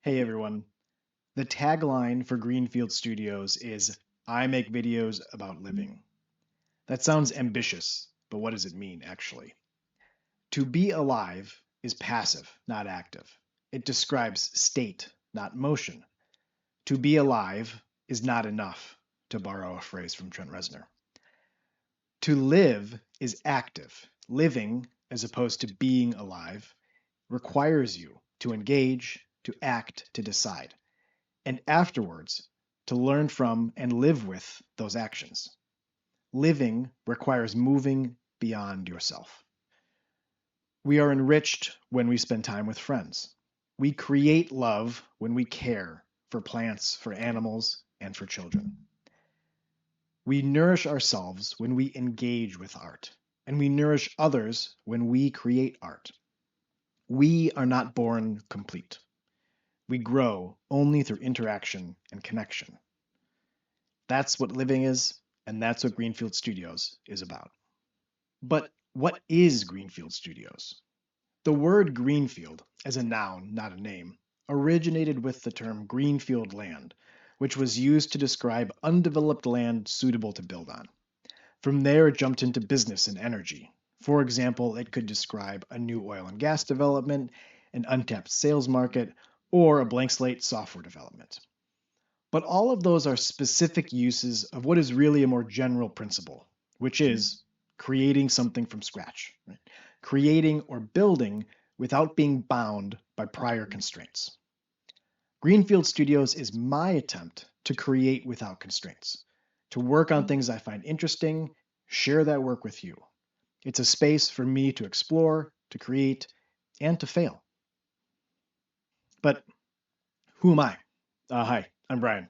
Hey everyone. The tagline for Greenfield Studios is I make videos about living. That sounds ambitious, but what does it mean actually? To be alive is passive, not active. It describes state, not motion. To be alive is not enough, to borrow a phrase from Trent Reznor. To live is active. Living, as opposed to being alive, requires you to engage, to act, to decide, and afterwards to learn from and live with those actions. Living requires moving beyond yourself. We are enriched when we spend time with friends. We create love when we care for plants, for animals, and for children. We nourish ourselves when we engage with art, and we nourish others when we create art. We are not born complete. We grow only through interaction and connection. That's what living is, and that's what Greenfield Studios is about. But what is Greenfield Studios? The word Greenfield, as a noun, not a name, originated with the term Greenfield land, which was used to describe undeveloped land suitable to build on. From there, it jumped into business and energy. For example, it could describe a new oil and gas development, an untapped sales market, or a blank slate software development. But all of those are specific uses of what is really a more general principle, which is creating something from scratch, right? Creating or building without being bound by prior constraints. Greenfield Studios is my attempt to create without constraints, to work on things I find interesting, share that work with you. It's a space for me to explore, to create, and to fail. But who am I? Hi, I'm Brian.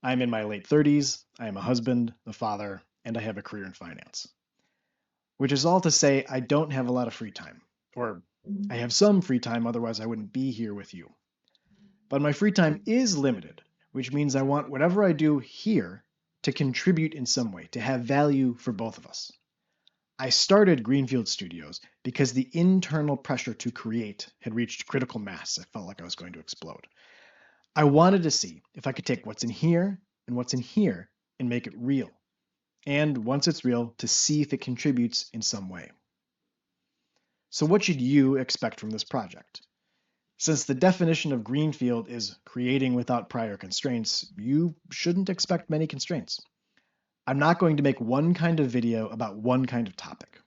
I'm in my late 30s. I am a husband, a father, and I have a career in finance. Which is all to say, I don't have a lot of free time. Or I have some free time, otherwise, I wouldn't be here with you. But my free time is limited, which means I want whatever I do here to contribute in some way, to have value for both of us. I started Greenfield Studios because the internal pressure to create had reached critical mass. I felt like I was going to explode. I wanted to see if I could take what's in here and what's in here and make it real. And once it's real, to see if it contributes in some way. So what should you expect from this project? Since the definition of Greenfield is creating without prior constraints, you shouldn't expect many constraints. I'm not going to make one kind of video about one kind of topic.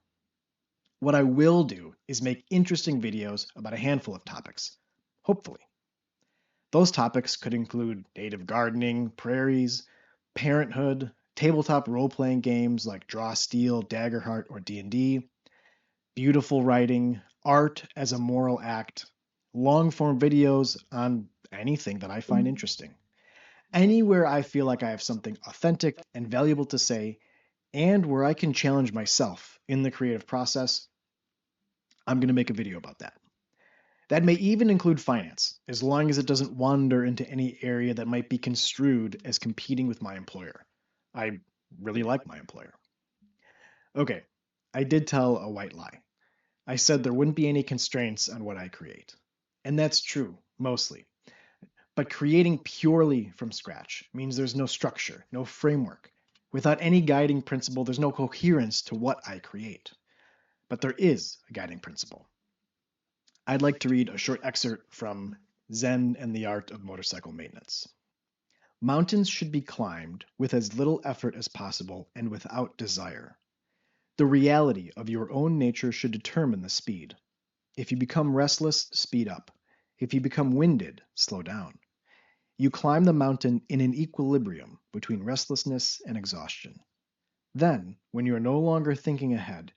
What I will do is make interesting videos about a handful of topics, hopefully. Those topics could include native gardening, prairies, parenthood, tabletop role-playing games like Draw Steel, Daggerheart, or D&D, beautiful writing, art as a moral act, long-form videos on anything that I find interesting. Anywhere I feel like I have something authentic and valuable to say, and where I can challenge myself in the creative process, I'm going to make a video about that. That may even include finance, as long as it doesn't wander into any area that might be construed as competing with my employer. I really like my employer. Okay, I did tell a white lie. I said there wouldn't be any constraints on what I create. And that's true, mostly. But creating purely from scratch means there's no structure, no framework. Without any guiding principle, there's no coherence to what I create. But there is a guiding principle. I'd like to read a short excerpt from Zen and the Art of Motorcycle Maintenance. Mountains should be climbed with as little effort as possible and without desire. The reality of your own nature should determine the speed. If you become restless, speed up. If you become winded, slow down. You climb the mountain in an equilibrium between restlessness and exhaustion. Then, when you are no longer thinking ahead,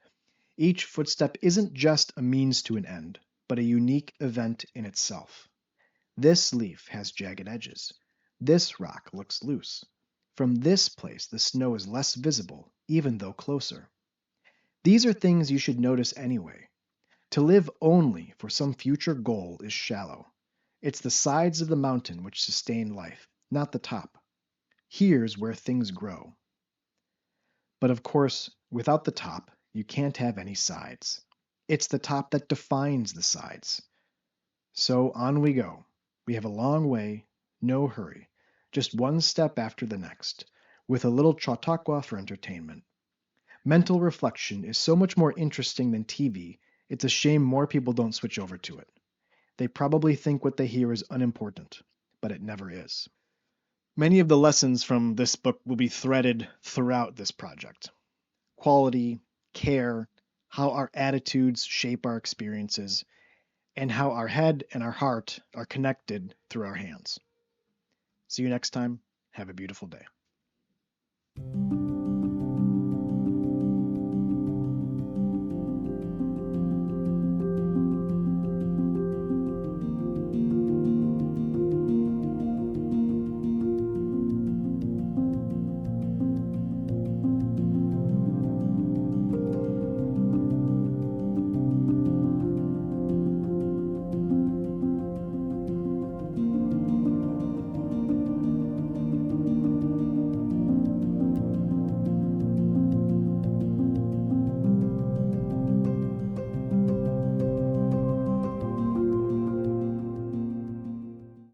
each footstep isn't just a means to an end, but a unique event in itself. This leaf has jagged edges. This rock looks loose. From this place, the snow is less visible, even though closer. These are things you should notice anyway. To live only for some future goal is shallow. It's the sides of the mountain which sustain life, not the top. Here's where things grow. But of course, without the top, you can't have any sides. It's the top that defines the sides. So on we go, We have a long way, no hurry, just one step after the next, with a little Chautauqua for entertainment. Mental reflection is so much more interesting than TV, it's a shame more people don't switch over to it. They probably think what they hear is unimportant, but it never is. Many of the lessons from this book will be threaded throughout this project. Quality, care, how our attitudes shape our experiences, and how our head and our heart are connected through our hands. See you next time. Have a beautiful day.